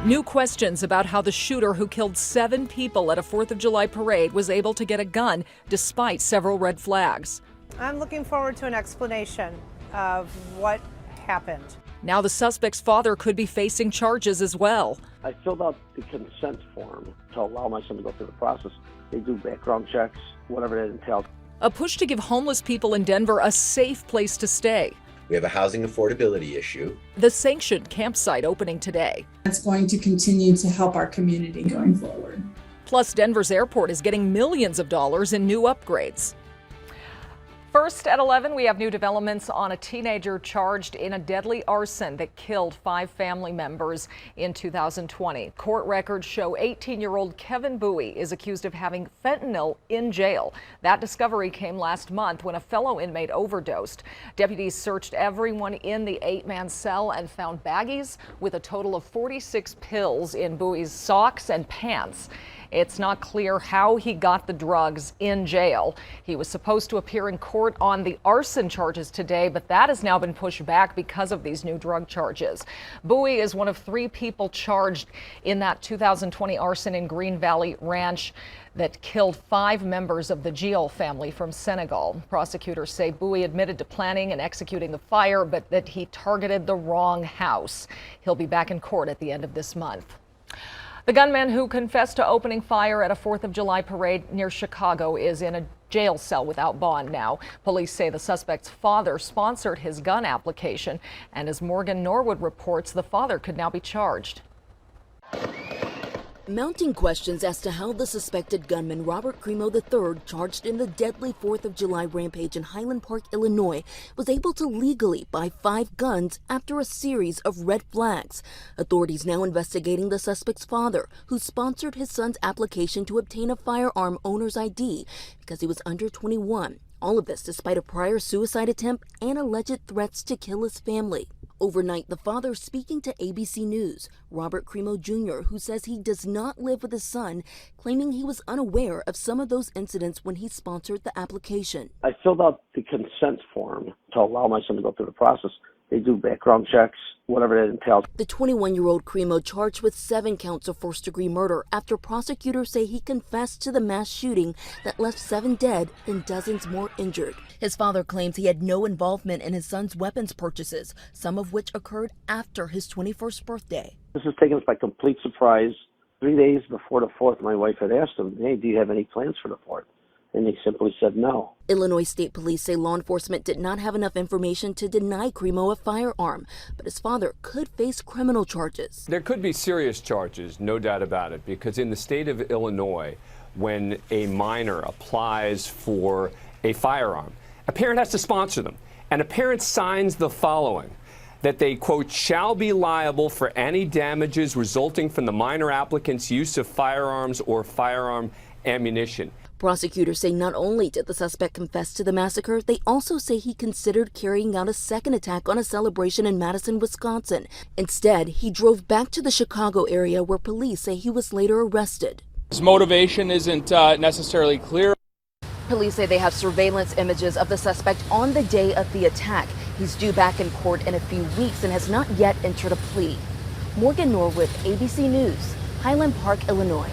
New questions about how the shooter who killed 7 people at a 4th of July parade was able to get a gun despite several red flags. I'm looking forward to an explanation of what happened. Now the suspect's father could be facing charges as well. I filled out the consent form to allow my son to go through the process. They do background checks, whatever that entails. A push to give homeless people in Denver a safe place to stay. We have a housing affordability issue. The sanctioned campsite opening today. It's going to continue to help our community going forward. Plus, Denver's airport is getting millions of dollars in new upgrades. First at 11, we have new developments on a teenager charged in a deadly arson that killed 5 family members in 2020. Court records show 18-year-old Kevin Bowie is accused of having fentanyl in jail. That discovery came last month when a fellow inmate overdosed. Deputies searched everyone in the 8-man cell and found baggies with a total of 46 pills in Bowie's socks and pants. It's not clear how he got the drugs in jail. He was supposed to appear in court on the arson charges today, but that has now been pushed back because of these new drug charges. Bowie is one of 3 people charged in that 2020 arson in Green Valley Ranch that killed 5 members of the Giol family from Senegal. Prosecutors say Bowie admitted to planning and executing the fire, but that he targeted the wrong house. He'll be back in court at the end of this month. The gunman who confessed to opening fire at a 4th of July parade near Chicago is in a jail cell without bond now. Police say the suspect's father sponsored his gun application, and as Morgan Norwood reports, the father could now be charged. Mounting questions as to how the suspected gunman Robert Crimo III, charged in the deadly 4th of July rampage in Highland Park, Illinois, was able to legally buy 5 guns after a series of red flags. Authorities now investigating the suspect's father, who sponsored his son's application to obtain a firearm owner's ID because he was under 21. All of this despite a prior suicide attempt and alleged threats to kill his family. Overnight, the father speaking to ABC News, Robert Crimo Jr., who says he does not live with his son, claiming he was unaware of some of those incidents when he sponsored the application. I filled out the consent form to allow my son to go through the process. They do background checks, whatever that entails. The 21-year-old Crimo charged with 7 counts of first-degree murder after prosecutors say he confessed to the mass shooting that left 7 dead and dozens more injured. His father claims he had no involvement in his son's weapons purchases, some of which occurred after his 21st birthday. This has taken us by complete surprise. 3 days before the 4th, my wife had asked him, hey, do you have any plans for the 4th? And he simply said no. Illinois State Police say law enforcement did not have enough information to deny Crimo a firearm, but his father could face criminal charges. There could be serious charges, no doubt about it, because in the state of Illinois, when a minor applies for a firearm, a parent has to sponsor them, and a parent signs the following, that they, quote, shall be liable for any damages resulting from the minor applicant's use of firearms or firearm ammunition. Prosecutors say not only did the suspect confess to the massacre, they also say he considered carrying out a second attack on a celebration in Madison, Wisconsin. Instead, he drove back to the Chicago area where police say he was later arrested. His motivation isn't necessarily clear. Police say they have surveillance images of the suspect on the day of the attack. He's due back in court in a few weeks and has not yet entered a plea. Morgan Norwood, ABC News, Highland Park, Illinois.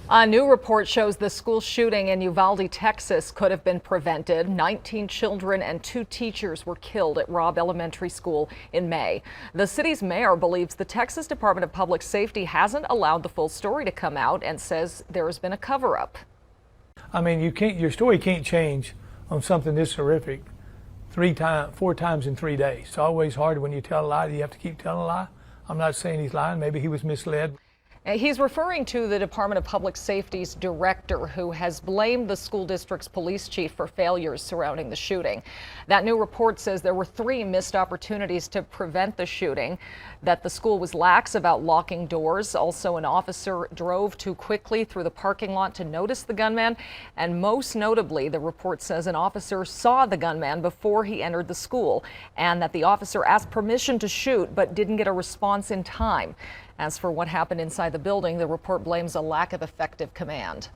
A new report shows the school shooting in Uvalde, Texas could have been prevented. 19 children and 2 teachers were killed at Robb Elementary School in May. The city's mayor believes the Texas Department of Public Safety hasn't allowed the full story to come out and says there has been a cover-up. I mean, your story can't change on something this horrific 4 times in 3 days. It's always hard when you tell a lie. You have to keep telling a lie. I'm not saying he's lying. Maybe he was misled. He's referring to the Department of Public Safety's director, who has blamed the school district's police chief for failures surrounding the shooting. That new report says there were 3 missed opportunities to prevent the shooting, that the school was lax about locking doors. Also, an officer drove too quickly through the parking lot to notice the gunman. And most notably, the report says an officer saw the gunman before he entered the school, and that the officer asked permission to shoot but didn't get a response in time. As for what happened inside the building, the report blames a lack of effective command.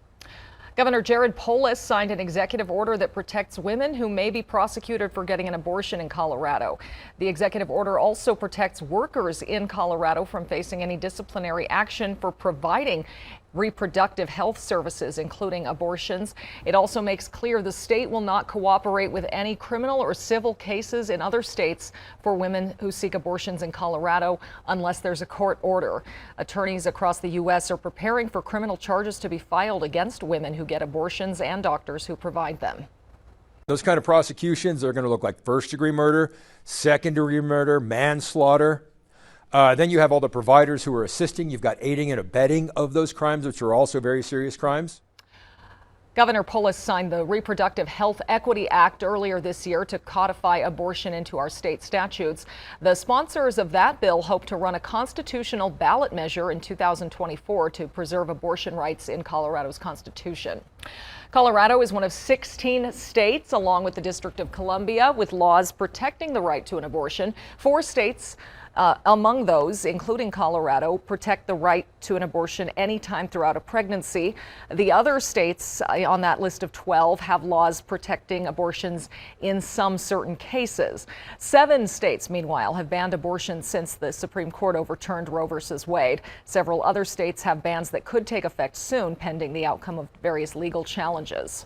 Governor Jared Polis signed an executive order that protects women who may be prosecuted for getting an abortion in Colorado. The executive order also protects workers in Colorado from facing any disciplinary action for providing reproductive health services, including abortions. It also makes clear the state will not cooperate with any criminal or civil cases in other states for women who seek abortions in Colorado unless there's a court order. Attorneys across the U.S. are preparing for criminal charges to be filed against women who get abortions and doctors who provide them. Those kind of prosecutions are going to look like first-degree murder, second-degree murder, manslaughter. Then you have all the providers who are assisting. You've got aiding and abetting of those crimes, which are also very serious crimes. Governor Polis signed the Reproductive Health Equity Act earlier this year to codify abortion into our state statutes. The sponsors of that bill hope to run a constitutional ballot measure in 2024 to preserve abortion rights in Colorado's constitution. Colorado is one of 16 states, along with the District of Columbia, with laws protecting the right to an abortion. 4 states among those, including Colorado, protect the right to an abortion anytime throughout a pregnancy. The other states on that list of 12 have laws protecting abortions in some certain cases. 7 states, meanwhile, have banned abortion since the Supreme Court overturned Roe v. Wade. Several other states have bans that could take effect soon, pending the outcome of various legal challenges.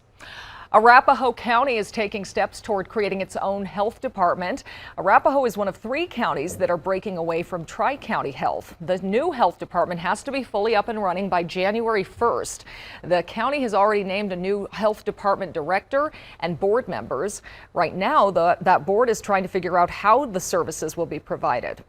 Arapaho County is taking steps toward creating its own health department. Arapaho is one of 3 counties that are breaking away from Tri-County Health. The new health department has to be fully up and running by January 1st. The county has already named a new health department director and board members. Right now, that board is trying to figure out how the services will be provided.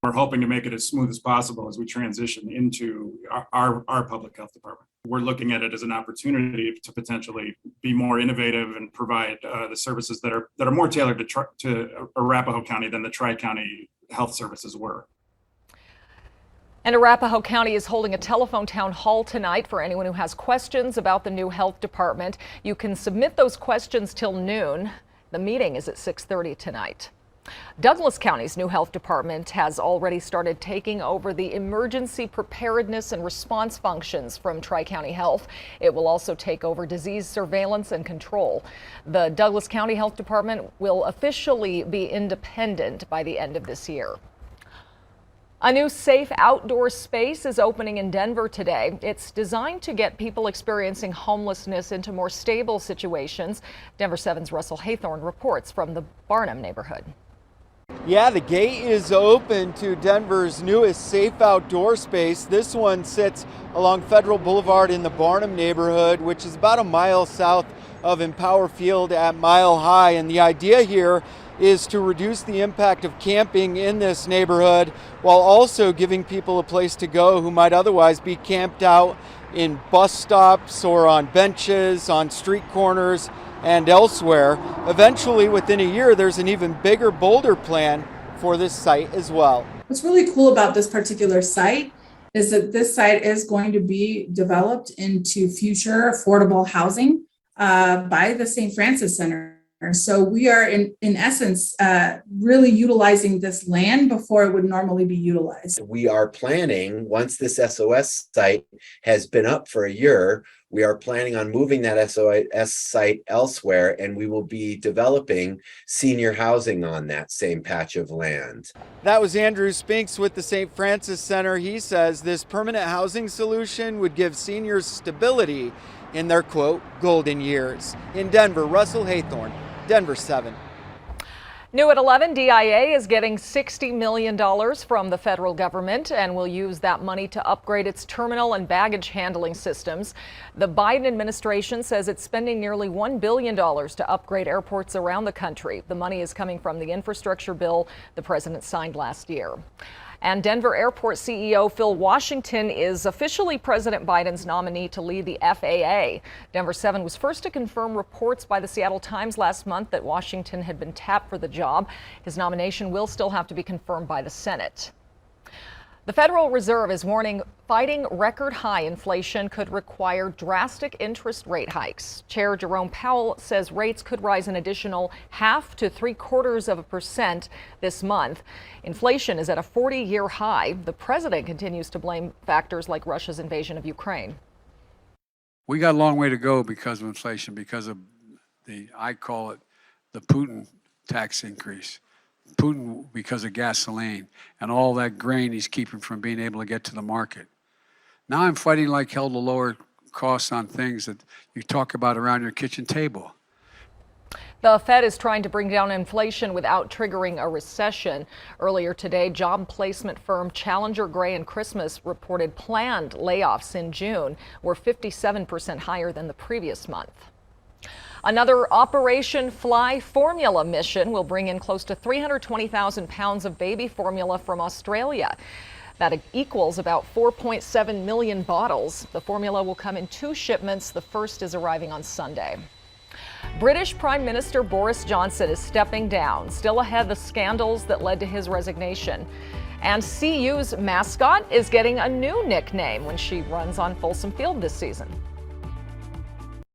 We're hoping to make it as smooth as possible as we transition into our public health department. We're looking at it as an opportunity to potentially be more innovative and provide the services that are more tailored to Arapaho County than the Tri-County health services were. And Arapaho County is holding a telephone town hall tonight for anyone who has questions about the new health department. You can submit those questions till noon. The meeting is at 6:30 tonight. Douglas County's new health department has already started taking over the emergency preparedness and response functions from Tri-County Health. It will also take over disease surveillance and control. The Douglas County Health Department will officially be independent by the end of this year. A new safe outdoor space is opening in Denver today. It's designed to get people experiencing homelessness into more stable situations. Denver 7's Russell Haythorne reports from the Barnum neighborhood. Yeah, the gate is open to Denver's newest safe outdoor space. This one sits along Federal Boulevard in the Barnum neighborhood, which is about a mile south of Empower Field at Mile High. And the idea here is to reduce the impact of camping in this neighborhood while also giving people a place to go who might otherwise be camped out in bus stops or on benches, on street corners, and elsewhere. Eventually, within a year, there's an even bigger, bolder plan for this site as well. What's really cool about this particular site is that this site is going to be developed into future affordable housing by the St. Francis Center. So we are in essence really utilizing this land before it would normally be utilized. We are planning, once this SOS site has been up for a year, we are planning on moving that SOS site elsewhere, and we will be developing senior housing on that same patch of land. That was Andrew Spinks with the St. Francis Center. He says this permanent housing solution would give seniors stability in their, quote, golden years. In Denver, Russell Haythorne, Denver 7. New at 11, DIA is getting $60 million from the federal government and will use that money to upgrade its terminal and baggage handling systems. The Biden administration says it's spending nearly $1 billion to upgrade airports around the country. The money is coming from the infrastructure bill the president signed last year. And Denver Airport CEO Phil Washington is officially President Biden's nominee to lead the FAA. Denver 7 was first to confirm reports by the Seattle Times last month that Washington had been tapped for the job. His nomination will still have to be confirmed by the Senate. The Federal Reserve is warning fighting record high inflation could require drastic interest rate hikes. Chair Jerome Powell says rates could rise an additional 0.5 to 0.75% this month. Inflation is at a 40-year high. The president continues to blame factors like Russia's invasion of Ukraine. We got a long way to go because of inflation, because of I call it the Putin tax increase. Putin, because of gasoline and all that grain he's keeping from being able to get to the market. Now I'm fighting like hell to lower costs on things that you talk about around your kitchen table. The Fed is trying to bring down inflation without triggering a recession. Earlier today, job placement firm Challenger Gray and Christmas reported planned layoffs in June were 57% higher than the previous month. Another Operation Fly formula mission will bring in close to 320,000 pounds of baby formula from Australia. That equals about 4.7 million bottles. The formula will come in 2 shipments. The first is arriving on Sunday. British Prime Minister Boris Johnson is stepping down, still ahead the scandals that led to his resignation. And CU's mascot is getting a new nickname when she runs on Folsom Field this season.